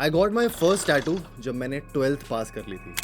I got my first tattoo जब मैंने 12th पास कर ली थी।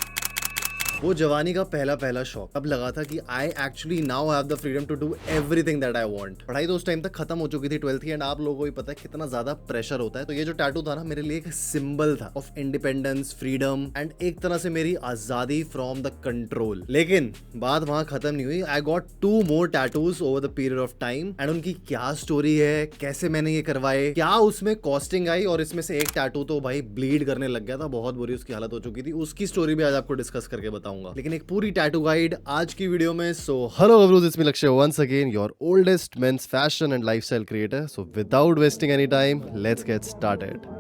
वो जवानी का पहला पहला शौक अब लगा था कि I actually now have the freedom to do everything that I want. पढ़ाई तो उस टाइम तक खत्म हो चुकी थी 12th की, एंड आप लोगों को भी पता है कितना ज्यादा प्रेशर होता है। तो ये जो टैटू था ना, मेरे लिए एक सिंबल था ऑफ इंडिपेंडेंस, फ्रीडम एंड एक तरह से मेरी आजादी फ्रॉम द कंट्रोल। लेकिन बात वहां खत्म नहीं हुई। I got 2 more tattoos over the period of time, and उनकी क्या स्टोरी है, कैसे मैंने ये करवाए, क्या उसमें कॉस्टिंग आई, और इसमें से एक टैटू तो भाई ब्लीड करने लग गया था, बहुत बुरी उसकी हालत हो चुकी थी। उसकी स्टोरी भी आज आपको डिस्कस करके बताऊंगा, लेकिन एक पूरी टैटू गाइड आज की वीडियो में। So hello everyone, it's me Lakshya once again, your oldest men's fashion and lifestyle creator. So without wasting any time, let's get started.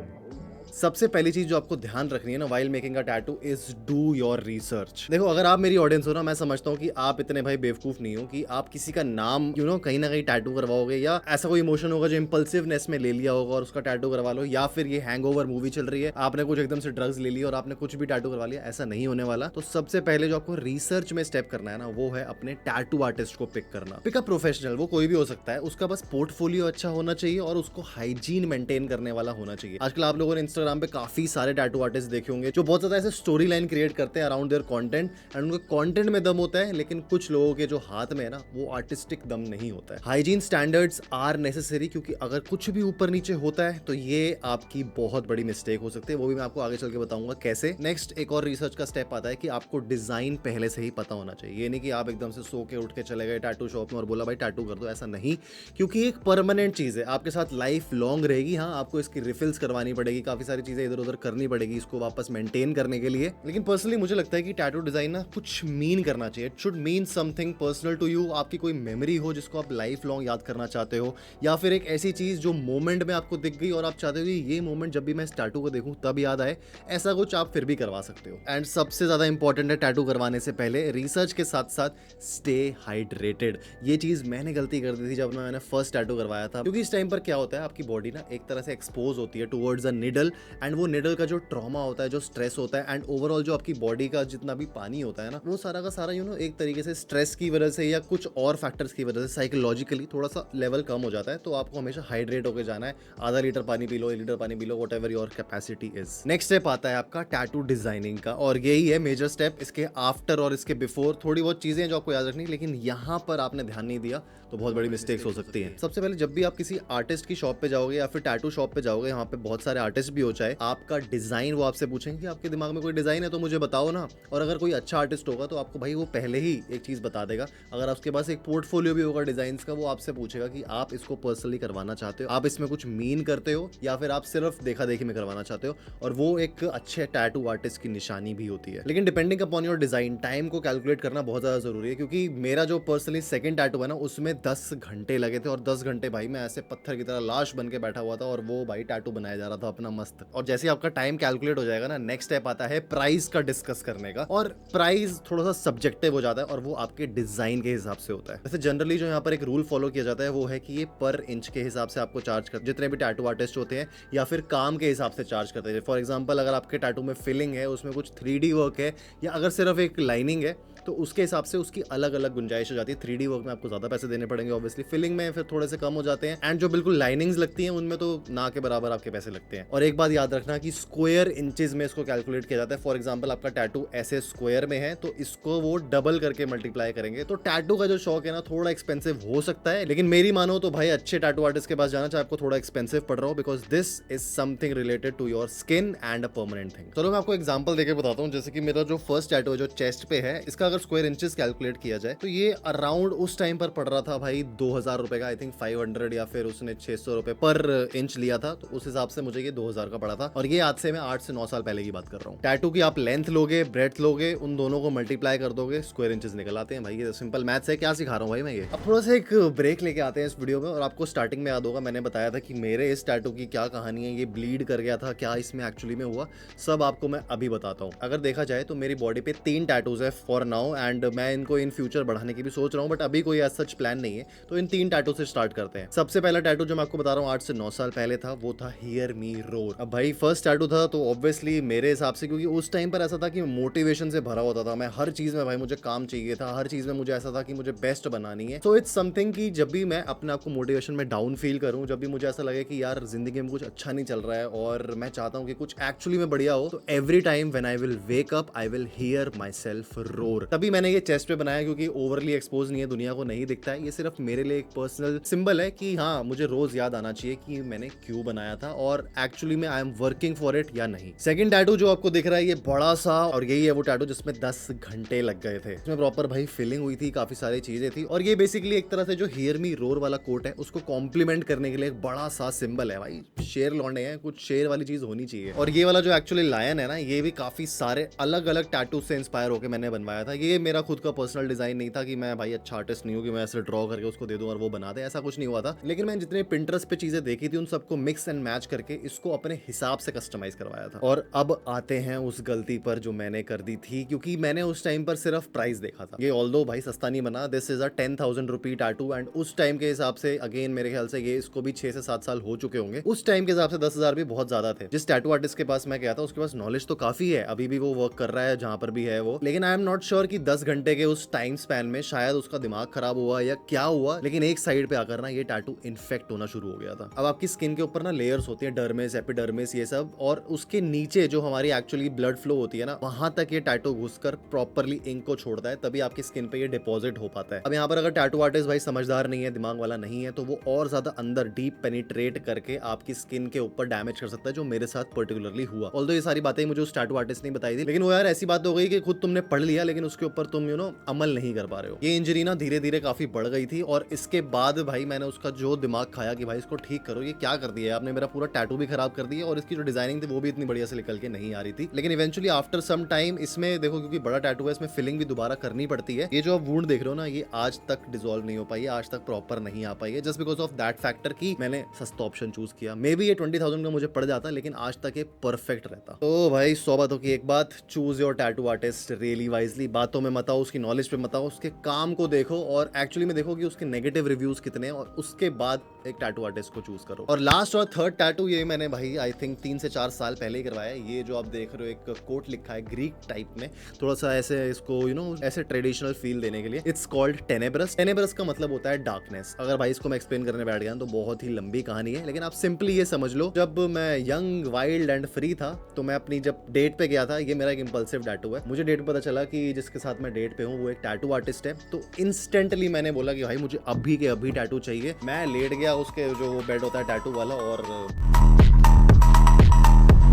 सबसे पहली चीज जो आपको ध्यान रखनी है ना while making a tattoo is do your research. देखो, अगर आप मेरी ऑडियंस हो ना, मैं समझता हूँ कि आप इतने भाई बेवकूफ नहीं हो कि आप किसी का नाम कहीं ना कहीं टैटू करवाओगे, या ऐसा कोई इमोशन होगा जो इंपल्सिवनेस में ले लिया होगा और उसका टैटू करवा लो, या फिर ये हैंगओवर मूवी चल रही है, आपने कुछ एकदम से ड्रग्स ले लिया और आपने कुछ भी टैटू करवा लिया। ऐसा नहीं होने वाला। तो सबसे पहले जो आपको रिसर्च में स्टेप करना है ना, वो है अपने टैटू आर्टिस्ट को पिक करना। पिक अ प्रोफेशनल, वो कोई भी हो सकता है, उसका बस पोर्टफोलियो अच्छा होना चाहिए और उसको हाइजीन मेंटेन करने वाला होना चाहिए। आजकल आप लोगों ने इंस्टाग्राम पे काफी सारे टैटू आर्टिस्ट देखे होंगे जो बहुत ज्यादा ऐसे स्टोरी लाइन क्रिएट करते हैं अराउंड देयर कंटेंट, एंड उनके कंटेंट में दम होता है, लेकिन कुछ लोगों के जो हाथ में है ना, वो आर्टिस्टिक दम नहीं होता है। हाइजीन स्टैंडर्ड्स आर नेसेसरी, क्योंकि अगर कुछ भी ऊपर नीचे होता है तो ये आपकी बहुत बड़ी मिस्टेक हो सकती है। वो भी मैं आपको आगे चल के बताऊंगा कैसे। नेक्स्ट एक और रिसर्च का स्टेप आता है कि आपको डिजाइन पहले से ही पता होना चाहिए। ये नहीं कि आप एकदम से सो के उठ के चले गए टैटू शॉप में और बोला भाई टैटू कर दो, ऐसा नहीं, क्योंकि एक परमानेंट चीज है, आपके साथ लाइफ लॉन्ग रहेगी। हाँ, आपको इसकी रिफिल्स करवानी पड़ेगी, काफी सारी चीजें इधर उधर करनी पड़ेगी इसको वापस मेंटेन करने के लिए। लेकिन पर्सनली मुझे लगता है कि टैटू डिजाइन ना कुछ मीन करना चाहिए। It should mean something personal to you. आपकी कोई मेमोरी हो जिसको आप लाइफ लॉन्ग याद करना चाहते हो, या फिर एक ऐसी चीज जो मोमेंट में आपको दिख गई और आप चाहते हो कि ये मोमेंट जब भी मैं इस टैटू को देखूं तब याद आए, ऐसा कुछ आप फिर भी करवा सकते हो। एंड सबसे ज्यादा इंपॉर्टेंट है टैटू करवाने से पहले रिसर्च के साथ साथ स्टे हाइड्रेटेड। ये चीज मैंने गलती कर दी थी जब मैंने फर्स्ट टैटू करवाया था, क्योंकि इस टाइम पर क्या होता है, आपकी बॉडी ना एक तरह से एक्सपोज होती है टुवर्ड्स अ निडल, एंड वो निडल का जो ट्रॉमा होता है, जो स्ट्रेस होता है, एंड ओवरऑल जो आपकी बॉडी का जितना भी पानी होता है ना, वो सारा का सारा एक तरीके से स्ट्रेस की वजह से या कुछ और फैक्टर्स की वजह से साइकोलॉजिकली थोड़ा सा लेवल कम हो जाता है। तो आपको हमेशा हाइड्रेट होकर जाना है। आधा लीटर पानी पी लो, 1 लीटर पानी P low, whatever your capacity is. Next step आता है आपका टैटू डिजाइनिंग का, और यही है मेजर स्टेप। इसके आफ्टर और इसके बिफोर थोड़ी बहुत चीजें हैं जो आपको याद रखनी, लेकिन यहाँ पर आपने ध्यान नहीं दिया तो बहुत बड़ी मिस्टेक्स हो सकती हैं। सबसे पहले जब भी आप किसी आर्टिस्ट की शॉप पे जाओगे या फिर टैटू शॉप पे जाओगे, यहाँ पे बहुत सारे आर्टिस्ट भी हो, चाहे आपका डिजाइन, वो आपसे पूछेंगे कि आपके दिमाग में कोई डिजाइन है तो मुझे बताओ ना। और अगर कोई अच्छा आर्टिस्ट होगा तो आपको भाई वो पहले ही एक चीज बता देगा। अगर आपके पास एक पोर्टफोलियो भी होगा डिजाइन का, वो आपसे पूछेगा कि आप इसको पर्सनली करवाना चाहते हो, आप इसमें कुछ मीन करते हो, या फिर आप सिर्फ देखा देखी में करवाना चाहते हो। और वो एक अच्छे टैटू आर्टिस्ट की निशानी भी होती है। लेकिन depending upon your design, time को कैलकुलेट करना बहुत ज्यादा जरूरी है, क्योंकि मेरा जो पर्सनली सेकंड टैटू है ना, उसमें 10 घंटे लगे थे, और 10 घंटे भाई मैं ऐसे पत्थर की तरह लाश बन के बैठा हुआ था, और वो भाई टैटू बनाया जा रहा था अपना मस्त। और जैसे आपका टाइम कैलकुलेट हो जाएगा ना, नेक्स्ट स्टेप आता है प्राइस का डिस्कस करने का। और प्राइस थोड़ा सा सब्जेक्टिव हो जाता है, और वो आपके डिजाइन के हिसाब से होता है। वैसे जनरली जो यहाँ पर एक रूल फॉलो किया जाता है वो है कि ये पर इंच के हिसाब से आपको चार्ज कर, जितने भी टैटू आर्टिस्ट होते हैं, या फिर काम के हिसाब से चार्ज करते हैं। फॉर एग्जाम्पल, अगर आपके टैटू में फिलिंग है, उसमें कुछ 3D वर्क है, या अगर सिर्फ एक लाइनिंग है, तो उसके हिसाब से उसकी अलग अलग गुंजाइश हो जाती है। 3D वर्क में आपको ज्यादा पैसे देने पड़ेंगे ऑब्वियसली, फिलिंग में फिर थोड़े से कम हो जाते हैं, एंड जो बिल्कुल लाइनिंग्स लगती हैं उनमें तो ना के बराबर आपके पैसे लगते हैं। और एक बात याद रखना कि स्क्वायर इंचेस में इसको कैलकुलेट किया जाता है। फॉर एग्जाम्पल, आपका टैटू ऐसे स्क्वायर में है तो इसको वो डबल करके मल्टीप्लाई करेंगे। तो टैटू का जो शौक है ना, थोड़ा एक्सपेंसिव हो सकता है, लेकिन मेरी मानो तो भाई अच्छे टैटू आर्टिस्ट के पास जाना, चाहे आपको थोड़ा एक्सपेंसिव पड़ रहा हो, because this is something related to your skin and a permanent thing. चलो मैं आपको एग्जांपल देके बताता हूँ। जैसे कि मेरा जो फर्स्ट टैटू है जो चेस्ट पे है, इसका अगर स्क्वायर इंचेस कैलकुलेट किया जाए तो ये अराउंड उस टाइम पर पड़ रहा था भाई 2000 रुपए का। आई थिंक 500 या फिर उसने 600 रुपए पर इंच लिया था, तो उस हिसाब से मुझे ये 2000 का पड़ा था। और ये आज से मैं 8 से 9 साल पहले की बात कर रहा हूँ। टैटू की आप लेंथ लोगे, ब्रेड्थ लोगे, उन दोनों को मल्टीप्लाई कर दोगे, स्क्वायर इंचेस निकल आते हैं भाई। ये सिंपल मैथ्स है, क्या सिखा रहा हूँ भाई मैं ये। अब थोड़ा सा एक ब्रेक लेके आते हैं इस वीडियो में। और आपको स्टार्टिंग में याद होगा मैंने बताया था कि मेरे इस टैटू की क्या कहानी है, ये ब्लीड कर गया था, क्या इसमें एक्चुअली में हुआ, सब आपको मैं अभी बताता हूँ। अगर देखा जाए तो मेरी बॉडी पे 3 टैटूज है फॉर नाउ। हूँ एंड मैं इनको इन फ्यूचर बढ़ाने की भी सोच रहा हूँ, बट अभी कोई सच प्लान नहीं है। तो इन 3 टैटू से स्टार्ट करते हैं। सबसे पहला टैटू जो मैं आपको बता रहा हूँ 8 से 9 साल पहले था, वो था हियर मी रोर। अब भाई फर्स्ट टैटू था तो ऑब्वियसली मेरे हिसाब से, क्योंकि उस टाइम पर ऐसा था कि मोटिवेशन से भरा होता था मैं, हर चीज में भाई मुझे काम चाहिए था, हर चीज में मुझे ऐसा था कि मुझे बेस्ट बनानी है। सो इट्स समथिंग कि जब भी मैं अपने आप को मोटिवेशन में डाउन फील करूं, जब भी मुझे ऐसा लगे कि यार जिंदगी में कुछ अच्छा नहीं चल रहा है और मैं चाहता हूं कि कुछ एक्चुअली में बढ़िया हो, तो every time when I will wake up I will hear my self roar. तभी मैंने ये चेस्ट पे बनाया, क्योंकि ओवरली एक्सपोज नहीं है, दुनिया को नहीं दिखता है, ये सिर्फ मेरे लिए एक पर्सनल सिंबल है कि हाँ मुझे रोज याद आना चाहिए कि मैंने क्यों बनाया था और एक्चुअली में I am working for it या नहीं। सेकंड टैटू जो आपको दिख रहा है ये बड़ा सा, और यही है वो टैटू जिसमें 10 घंटे लग गए थे। इसमें प्रॉपर भाई फिलिंग हुई थी, काफी सारी चीजें थी, और ये बेसिकली एक तरह से जो हियर मी रोर वाला कोट है उसको कॉम्प्लीमेंट करने के लिए एक बड़ा सा सिंबल है। भाई शेर लौंडे हैं, कुछ शेर वाली चीज होनी चाहिए। और ये वाला जो एक्चुअली लायन है ना, ये भी काफी सारे अलग अलग टैटू से इंस्पायर होकर मैंने बनवाया था। ये मेरा खुद का पर्सनल डिजाइन नहीं था कि मैं भाई अच्छा आर्टिस्ट नहीं हूँ कि मैं ऐसे ड्रॉ करके उसको दे दूं और वो बना दे, ऐसा कुछ नहीं हुआ था। लेकिन मैंने जितने पिंटरेस्ट पे चीजें देखी थी उन सबको मिक्स एंड मैच करके इसको अपने हिसाब से कस्टमाइज करवाया था। और अब आते हैं उस गलती पर जो मैंने कर दी थी, क्योंकि मैंने उस टाइम पर सिर्फ प्राइस देखा था। ये ऑल्दो भाई सस्ता नहीं बना, this is a 10,000 rupee tattoo, and उस टाइम के हिसाब से अगेन मेरे ख्याल से ये इसको भी 6 से 7 साल हो चुके होंगे। उस टाइम के हिसाब से 10,000 भी बहुत ज्यादा थे। जिस टैटू आर्टिस्ट के पास मैं गया था उसके पास नॉलेज तो काफी है, अभी भी वो वर्क कर रहा है जहां पर भी है वो, लेकिन आई एम नॉट श्योर कि 10 घंटे के उस टाइम स्पैन में शायद उसका दिमाग खराब हुआ या क्या हुआ, लेकिन एक साइड पे आकर ना ये टैटू इन्फेक्ट होना शुरू हो गया था। अब आपकी स्किन के ऊपर ना लेयर्स होती है, डर्मिस, एपिडर्मिस, ये सब, और उसके नीचे जो हमारी एक्चुअली ब्लड फ्लो होती है ना, वहां तक ये टैटू घुसकर प्रॉपर्ली इंक को छोड़ता है, तभी आपकी स्किन पे ये डिपॉजिट हो पाता है। अब यहाँ पर अगर टैटू आर्टिस्ट भाई समझदार नहीं है, दिमाग वाला नहीं है, तो वो और ज्यादा अंदर डीप पेनिट्रेट करके आपकी स्किन के ऊपर डैमेज कर सकता है, जो मेरे साथ पर्टिकुलरली हुआ। ऑल्दो ये सारी बातें मुझे उस टैटू आर्टिस्ट ने बताई थी, लेकिन वो यार ऐसी बात हो गई कि खुद तुमने पढ़ लिया लेकिन उसके ऊपर तुम अमल नहीं कर पा रहे हो। ये इंजरी ना धीरे धीरे काफी बढ़ गई थी, और इसके बाद भाई मैंने उसका जो दिमाग खाया कि भाई इसको ठीक करो, ये क्या कर दिया है आपने, मेरा पूरा टैटू भी खराब कर दिया और इसकी जो डिजाइनिंग थी वो भी इतनी बढ़िया से निकल के नहीं आ रही थी। लेकिन इवेंचुअली आफ्टर सम टाइम इसमें देखो, क्योंकि बड़ा टैटू है, इसमें फिलिंग भी दोबारा करनी पड़ती है। ये जो आप वुंड देख रहे हो ना, ये आज तक डिसॉल्व नहीं हो पाई है, आज तक प्रॉपर नहीं आ पाई है, just because of that factor कि मैंने सस्ता ऑप्शन चूज किया। मे बी ये 20,000 का मुझे पड़ जाता, लेकिन आज तक ये परफेक्ट रहता। तो भाई 100 बातों की एक बात, choose your tattoo artist really wisely. बातों में मत आओ, उसकी नॉलेज पे मत आओ, उसके काम को देखो और एक्चुअली में देखो कि उसके नेगेटिव रिव्यूज कितने हैं, और उसके बाद एक टैटू आर्टिस्ट को चूज करो। और लास्ट और थर्ड टैटू ये मैंने भाई आई थिंक 3 से 4 साल पहले ही करवाया है। ये जो आप देख रहे हो एक कोट लिखा है ग्रीक टाइप में, थोड़ा सा ऐसे इसको ऐसे ट्रेडिशनल फील देने के लिए। It's called tenebrous. टेनेब्रस का मतलब होता है डार्कनेस। अगर भाई इसको मैं एक्सप्लेन करने बैठ गया तो बहुत ही लंबी कहानी है, लेकिन आप सिंपली ये समझ लो, जब मैं यंग, वाइल्ड एंड फ्री था तो मैं अपनी जब डेट पे गया था, ये मेरा एक इंपल्सिव टैटू है, मुझे डेट पे पता चला कि जिसके साथ मैं डेट पे हूँ वो एक टैटू आर्टिस्ट है, तो इंस्टेंटली मैंने बोला कि भाई मुझे अभी के अभी टैटू चाहिए। मैं लेट गया उसके जो बेड होता है टैटू वाला और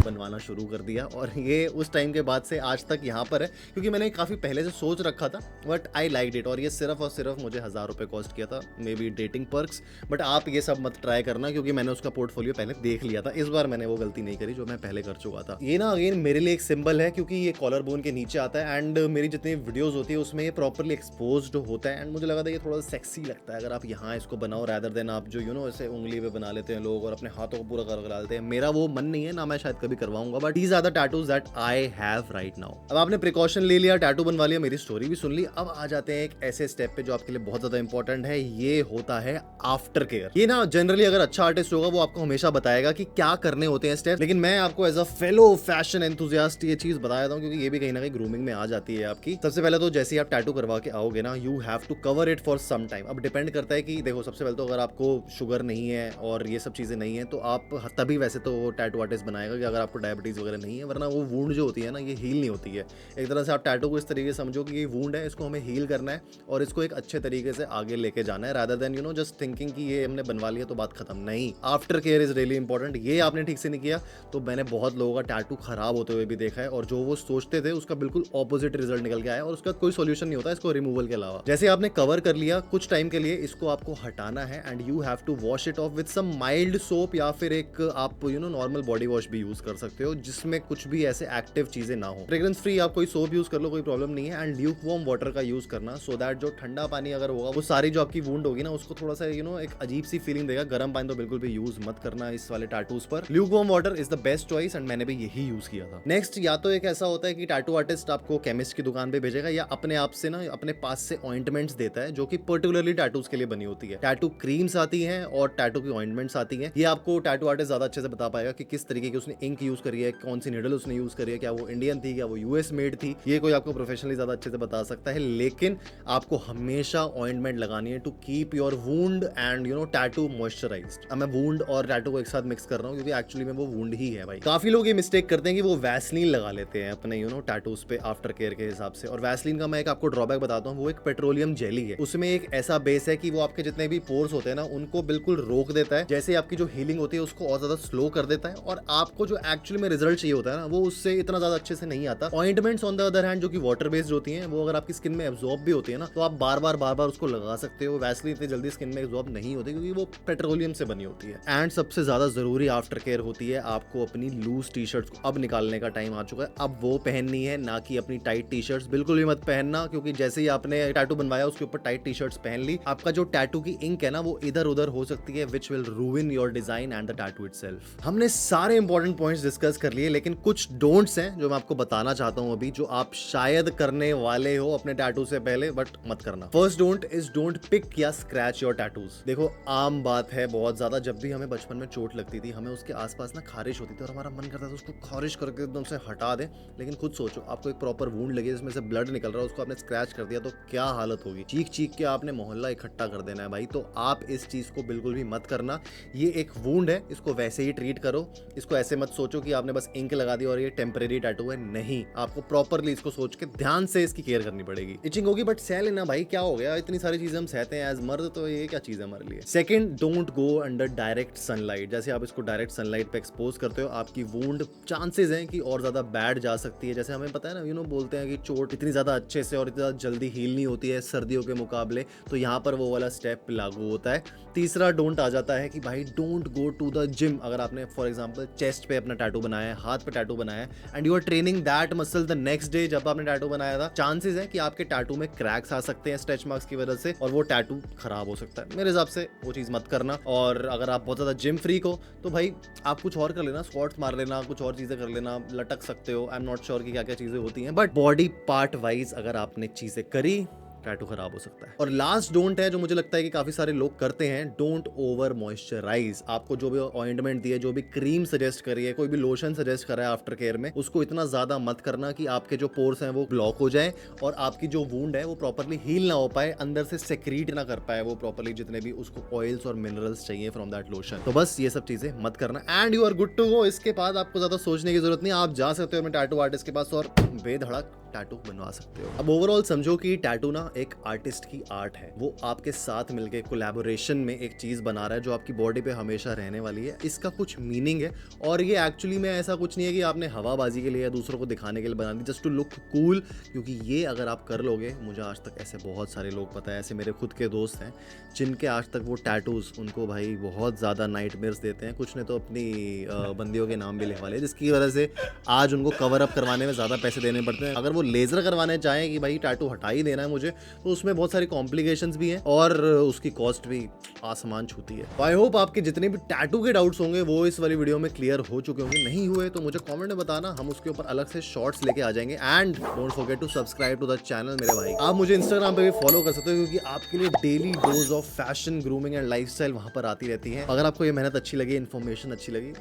बनवाना शुरू कर दिया, और ये उस टाइम के बाद से आज तक यहाँ पर है, क्योंकि मैंने काफी पहले से सोच रखा था, बट आई लाइक इट। और ये सिर्फ और सिर्फ मुझे 1,000 रुपए कॉस्ट किया था, may be dating perks, but आप ये सब मत ट्राई करना, क्योंकि मैंने उसका पोर्टफोलियो पहले देख लिया था। इस बार मैंने वो गलती नहीं करी जो मैं पहले कर चुका था। ये ना अगेन मेरे लिए एक सिंबल है, क्योंकि ये कॉलर बोन के नीचे आता है, एंड मेरी जितनी वीडियोज होती है उसमें ये प्रॉपरली एक्सपोज्ड होता है, एंड मुझे लगा था ये थोड़ा सेक्सी लगता है अगर आप यहाँ इसको बनाओ, रादर देन आप जो ऐसे उंगली पे बना लेते हैं लोग और अपने हाथों को पूरा कर डालते हैं। मेरा वो मन नहीं है, ना मैं शायद कभी करवाऊंगा, but these are the tattoos that I have right now। अब आपने प्रिकॉशन ले लिया, टैटू बनवा लिया, मेरी स्टोरी भी सुन ली, अब आ जाते हैं एक ऐसे स्टेप पे जो आपके लिए बहुत ज्यादा इंपॉर्टेंट है। ये होता है आफ्टर केयर। ये ना जनरली अगर अच्छा आर्टिस्ट होगा वो आपको हमेशा बताएगा कि क्या करने होते हैं स्टेप, लेकिन मैं आपको as a fellow fashion enthusiast ये चीज बता देता हूँ, क्योंकि ये भी कहीं ना कहीं ग्रूमिंग में आ जाती है आपकी। सबसे पहले तो जैसे ही आप टैटू करवा के आओगे ना, you have to cover it for some time. अब डिपेंड करता है कि देखो, सबसे पहले तो अगर आपको शुगर नहीं है और ये सब चीजें नहीं है तो आप तभी वैसे तो टैटू आर्टिस्ट बनाएगा कि अगर आपको डायबिटीज वगैरह नहीं है, वरना वो वुंड जो होती है ना, ये हील नहीं होती है। एक तरह से आप टैटू को इस तरीके से समझो कि ये वुंड है, इसको हमें हील करना है और इसको एक अच्छे तरीके से आगे लेके जाना है, रादर देन जस्ट थिंकिंग कि ये हमने बनवा लिया तो बात खत्म। नहीं, after care is really important. ये आपने ठीक से नहीं किया तो मैंने बहुत लोगों का टैटू खराब होते हुए भी देखा है, और जो वो सोचते थे उसका बिल्कुल ऑपोजिट रिजल्ट निकल के आया, और उसका कोई सोल्यूशन नहीं होता इसको रिमूवल के अलावा। जैसे आपने कवर कर लिया, कुछ टाइम के लिए इसको आपको हटाना है, and you have to wash it off with some mild soap, या फिर एक आप नॉर्मल बॉडी वॉश भी यूज कर कर सकते हो जिसमें कुछ भी ऐसे एक्टिव चीजें ना हो। फ्रेग्रेंस फ्री आप कोई सोप यूज कर लो, कोई प्रॉब्लम नहीं है। एंड ल्यूक वार्म वाटर का यूज करना, सो दैट जो ठंडा पानी अगर होगा वो सारी जो आपकी वुंड होगी ना उसको थोड़ा सा एक अजीब सी फीलिंग देगा। गर्म पानी तो बिल्कुल भी यूज मत करना इस वाले टैटूज पर। Luke warm water is the best choice and मैंने भी यही यूज किया था। नेक्स्ट, या तो एक ऐसा होता है कि टैटू आर्टिस्ट आपको केमिस्ट की दुकान पे भेजेगा या अपने आप से ना अपने पास से ऑइंटमेंट्स देता है जो कि पर्टिकुलरली टैटूज के लिए बनी होती है। टैटू क्रीम्स आती हैं और टैटू की ऑइंटमेंट्स आती हैं। ये आपको टैटू आर्टिस्ट ज्यादा अच्छे से बता पाएगा कि किस तरीके की उसने इंक यूज करी है, कौन सी निडल उसने यूज करी है, क्या वो इंडियन थी, क्या वो यूएस मेड थी। ये कोई आपको प्रोफेशनली ज्यादा अच्छे से बता सकता है, लेकिन आपको हमेशा ऑइंटमेंट लगानी है to keep your wound and tattoo moisturised. अब मैं वुंड और टैटू को एक साथ मिक्स कर रहा हूँ क्योंकि एक्चुअली में वो वुंड ही है भाई। काफी लोग ये मिस्टेक करते हैं कि वो वैसलीन लगा लेते हैं अपने टैटूज पे आफ्टर केयर के हिसाब से। और वैसलीन का मैं एक आपको ड्रॉबैक बताता हूँ, वो एक पेट्रोलियम जेली है। उसमें एक ऐसा बेस है कि वो आपके जितने भी पोर्स होते हैं ना उनको बिल्कुल रोक देता है, जैसे आपकी जो हीलिंग होती है उसको और ज्यादा स्लो कर देता है और आपको जो एक्चुअली में रिजल्ट चाहिए होता है ना वो उससे इतना ज्यादा अच्छे से नहीं आता। Ointments on the other hand जो कि वाटर बेस्ड होती हैं, वो अगर आपकी स्किन में एब्जॉर्ब भी होती है ना तो आप बार बार उसको लगा सकते हो। वैसलीन इतनी जल्दी स्किन में एब्जॉर्ब नहीं होती क्योंकि वो पेट्रोलियम से बनी होती है। एंड सबसे ज्यादा जरूरी आफ्टर केयर होती है आपको अपनी लूज टी शर्ट्स को अब निकालने का टाइम आ चुका है। अब वो पहननी है, ना कि अपनी टाइट टी शर्ट्स। बिल्कुल भी मत पहनना, क्योंकि जैसे ही आपने टैटू बनवाया उसके ऊपर टाइट टी शर्ट्स पहन ली, आपका जो टैटू की इंक है ना वो इधर उधर हो सकती है, which will रूइन your design and the tattoo itself. हमने सारे इंपॉर्टेंट पॉइंट्स डिस्कस कर लिए, लेकिन कुछ डोंट्स हैं जो मैं आपको बताना चाहता हूं अभी, जो आप शायद करने वाले हो अपने टैटू से पहले, बट मत करना। First don't is don't pick या स्क्रैच योर टैटूज। देखो आम बात है बहुत ज्यादा, जब भी हमें बचपन में चोट लगती थी हमें उसके आसपास ना खारिश होती थी और हमारा मन करता था उसको खारिश करके एकदम से हटा दें। लेकिन खुद सोचो, आपको एक प्रॉपर वुंड लगी जिसमें से ब्लड निकल रहा है, उसको आपने स्क्रैच कर दिया तो क्या हालत होगी। चीख चीख के आपने मोहल्ला इकट्ठा कर देना है भाई। तो आप इस चीज को बिल्कुल भी मत करना। ये एक वुंड है, इसको वैसे ही ट्रीट करो। इसको ऐसे मत सोचो कि आपने बस इंक लगा दी और ये टेम्परेरी टैटू है। नहीं, आपको प्रॉपरली इसको सोच के ध्यान से इसकी केयर करनी पड़ेगी। इचिंग होगी बट सह लेना भाई, क्या हो गया, इतनी सारी चीजें हम सहते हैं एज मर्द, तो ये क्या चीज है हमारे लिए। Second, don't go under direct sunlight. जैसे आप इसको डायरेक्ट सनलाइट पे एक्सपोज करते हो, आपकी वुंड चांसेस हैं कि और ज्यादा बैड जा सकती है। जैसे हमें पता है ना, बोलते हैं कि चोट इतनी ज्यादा अच्छे से और इतना जल्दी हील नहीं होती है सर्दियों के मुकाबले, तो यहाँ पर वो वाला स्टेप लागू होता है। तीसरा डोंट आ जाता है कि भाई don't go to the gym. अगर आपने फॉर एग्जांपल चेस्ट पे अपना टैटू बनाया है, हाथ पे टैटू बनाया है and you are training that muscle the next day जब आपने टैटू बनाया था, चांसेस है कि आपके टैटू में क्रैक्स आ सकते हैं स्ट्रेच मार्क्स की वजह से और वो टैटू खराब हो सकता है। मेरे हिसाब से वो चीज मत करना। और अगर आप बहुत ज्यादा जिम फ्रीक हो तो भाई आप कुछ और कर लेना, स्क्वाट्स मार लेना, कुछ और चीजें कर लेना, लटक सकते हो। आई एम नॉट श्योर कि क्या क्या चीजें होती हैं, बट बॉडी पार्ट वाइज अगर आपने चीजें करी टैटू खराब हो सकता है। और लास्ट डोंट है जो मुझे लगता है कि काफी सारे लोग करते हैं, डोंट ओवर मॉइस्चराइज। आपको जो भी ऑइंटमेंट दी है, जो भी क्रीम सजेस्ट करी है, कोई भी लोशन सजेस्ट करा है आफ्टर केयर में, उसको इतना ज्यादा मत करना कि आपके जो पोर्स हैं वो ब्लॉक हो जाए और आपकी जो वुंड है वो प्रॉपरली हील ना हो पाए, अंदर से सेक्रीट ना कर पाए वो प्रॉपरली जितने भी उसको ऑयल्स और मिनरल्स चाहिए फ्रॉम दैट लोशन। तो बस ये सब चीजें मत करना and you are good to go. इसके बाद आपको ज्यादा सोचने की जरूरत नहीं, आप जा सकते हो अपने टैटू आर्टिस्ट के पास और बेधड़क टैटू बनवा सकते हो। अब ओवरऑल समझो कि टैटू ना एक आर्टिस्ट की आर्ट है, वो आपके साथ मिलके कोलैबोरेशन में एक चीज बना रहा है जो आपकी बॉडी पे हमेशा रहने वाली है। इसका कुछ मीनिंग है और ये एक्चुअली में ऐसा कुछ नहीं है कि आपने हवाबाजी के लिए या दूसरों को दिखाने के लिए बना दी जस्ट टू लुक कूल, क्योंकि ये अगर आप कर लोगे, मुझे आज तक ऐसे बहुत सारे लोग पता है, ऐसे मेरे खुद के दोस्त हैं जिनके आज तक वो टैटूज उनको भाई बहुत ज्यादा नाइटमेयर्स देते हैं। कुछ ने तो अपनी बंदियों के नाम भी लिखवा लिए, जिसकी वजह से आज उनको कवर अप करवाने में ज्यादा पैसे देने पड़ते हैं। अगर वो लेजर करवाने चाहें कि भाई टैटू हटा ही देना है मुझे, तो उसमें बहुत सारी कॉम्प्लिकेशंस भी हैं और उसकी कॉस्ट भी आसमान छूती है। आई होप आपके जितने भी टैटू के डाउट्स होंगे वो इस वाली वीडियो में क्लियर हो चुके होंगे। नहीं हुए तो मुझे कमेंट में बताना, हम उसके ऊपर अलग से शॉर्ट्स लेके आ जाएंगे। And don't forget to subscribe to the channel मेरे भाई। आप मुझे इंस्टाग्राम पे भी फॉलो कर सकते हो क्योंकि आपके लिए daily dose of fashion, grooming and lifestyle वहां पर आती रहती है। अगर आपको ये मेहनत अच्छी लगी, इन्फॉर्मेशन अच्छी लगी,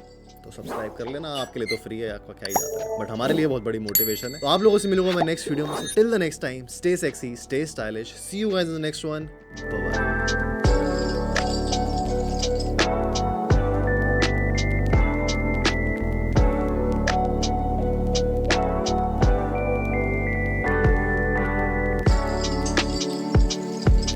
तो सब्सक्राइब कर लेना, आपके लिए तो फ्री है, आपका क्या ही जाता है, बट हमारे लिए बहुत बड़ी मोटिवेशन है। तो आप लोगों से मिलूंगा मैं नेक्स्ट वीडियो में। Till the next time, stay sexy, stay stylish, see you guys in the next one, bye bye.